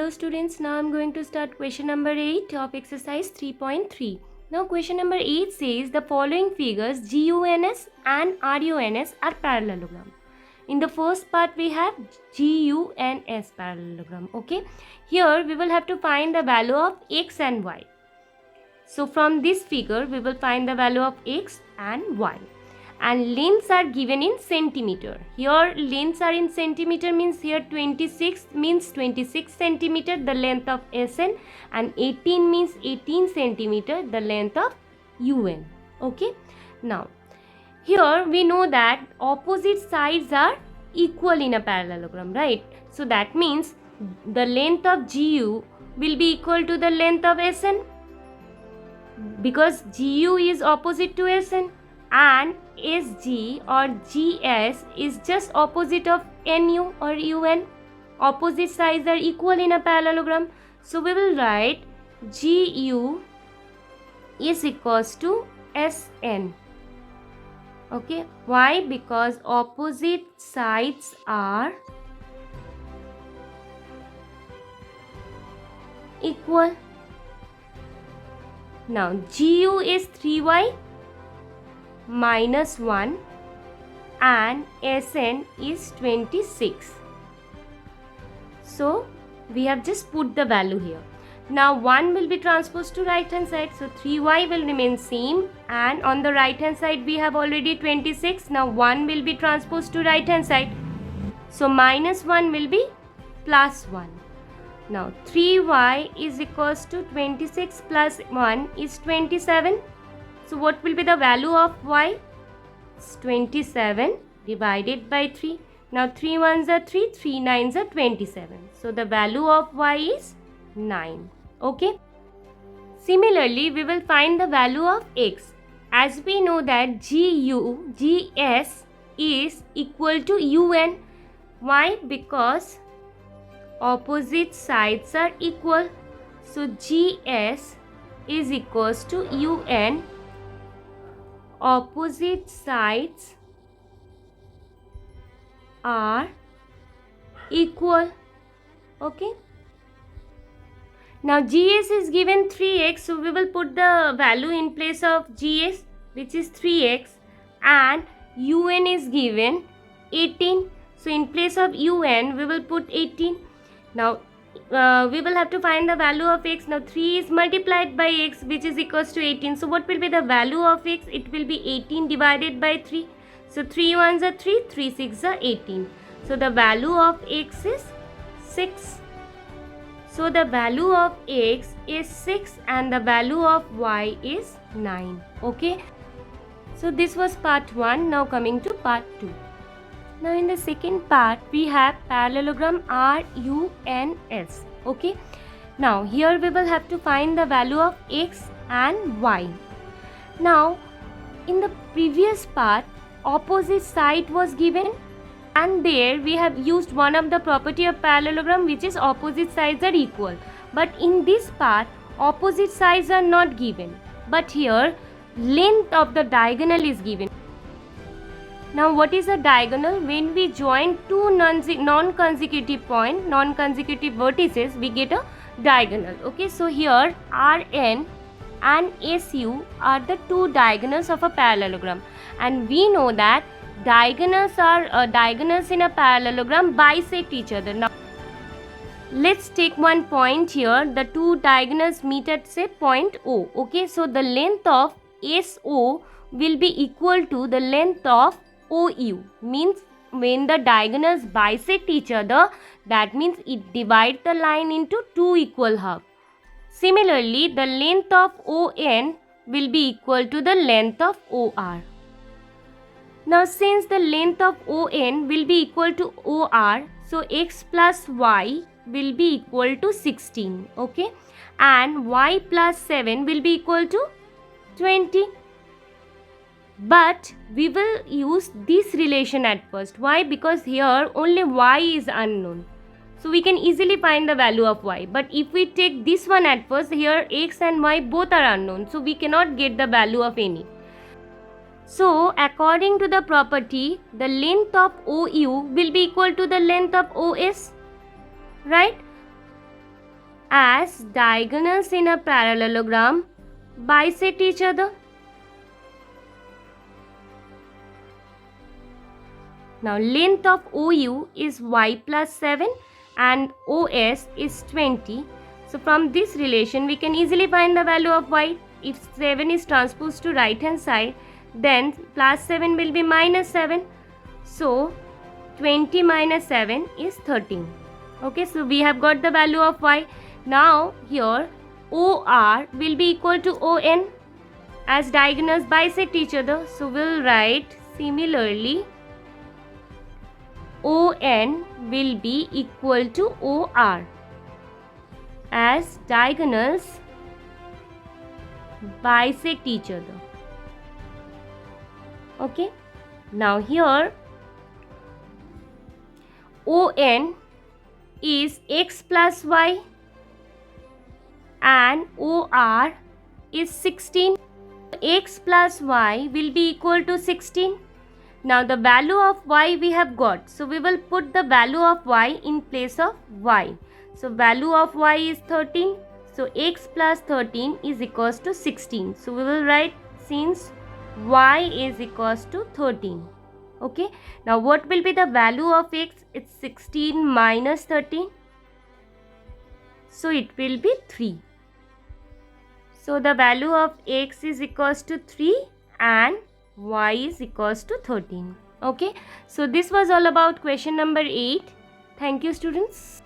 Hello students, now I am going to start question number 8 of exercise 3.3. Now question number 8 says the following figures GUNS and RUNS are parallelogram. In the first part we have GUNS parallelogram. Okay, here we will have to find the value of X and Y. So from this figure we will find the value of X and Y. And lengths are given in centimeter. Here lengths are in centimeter means here 26 means 26 centimeter the length of SN, and 18 means 18 centimeter the length of UN. Okay, now here we know that opposite sides are equal in a parallelogram, right? So that means the length of GU will be equal to the length of SN because GU is opposite to SN, and SG or GS is just opposite of NU or UN. Opposite sides are equal in a parallelogram. So we will write GU is equals to SN. Okay, why? Because opposite sides are equal. Now GU is 3Y minus 1 and SN is 26. So we have just put the value here. Now 1 will be transposed to right hand side, so 3Y will remain same, and on the right hand side we have already 26. Now 1 will be transposed to right hand side, so minus 1 will be plus 1. Now 3Y is equals to 26 plus 1 is 27. So what will be the value of Y? It's 27 divided by 3. Now 3 ones are 3, 3 nines are 27. So the value of Y is 9. Okay. Similarly, we will find the value of X. As we know that GS is equal to UN. Why? Because opposite sides are equal. So GS is equals to UN. Opposite sides are equal. Okay. Now GS is given 3x, so we will put the value in place of GS, which is 3x, and UN is given 18. So in place of UN we will put 18. Now we will have to find the value of X. Now 3 is multiplied by X, which is equals to 18. So what will be the value of X? It will be 18 divided by 3. So 3 ones are 3, 3 6 are 18. So the value of X is 6. So the value of X is 6 and the value of Y is 9. Okay. So this was part 1. Now coming to part 2. Now in the second part we have parallelogram RUNS. Okay. Now here we will have to find the value of X and Y. Now in the previous part opposite side was given, and there we have used one of the property of parallelogram, which is opposite sides are equal. But in this part opposite sides are not given, but here length of the diagonal is given. Now what is a diagonal? When we join two non-consecutive points, non-consecutive vertices, we get a diagonal. Okay, so here RN and SU are the two diagonals of a parallelogram, and we know that diagonals in a parallelogram bisect each other. Now let's take one point here. The two diagonals meet at say point O. Okay, so the length of SO will be equal to the length of OU. Means when the diagonals bisect each other, that means it divides the line into two equal halves. Similarly, the length of ON will be equal to the length of OR. Now since the length of ON will be equal to OR, so X plus Y will be equal to 16. Okay, and Y plus 7 will be equal to 20. But we will use this relation at first. Why? Because here only Y is unknown, so we can easily find the value of Y. But if we take this one at first, here X and Y both are unknown, so we cannot get the value of any. So according to the property, the length of OU will be equal to the length of OS, right? as diagonals in a parallelogram bisect each other. Now length of OU is y plus 7 and OS is 20. So from this relation we can easily find the value of y. If 7 is transposed to right hand side, then plus 7 will be minus 7. So 20 minus 7 is 13. Okay, so we have got the value of y. Now here OR will be equal to ON as diagonals bisect each other. So we'll write similarly ON will be equal to OR as diagonals bisect each other. Okay, now here ON is x plus y and OR is 16. X plus y will be equal to 16. Now the value of y we have got. So we will put the value of y in place of y. So value of y is 13. So x plus 13 is equals to 16. So we will write since y is equals to 13. Okay. Now what will be the value of x? It's 16 minus 13. So it will be 3. So the value of x is equals to 3 and y is equals to 13. Okay. So this was all about question number 8. Thank you, students.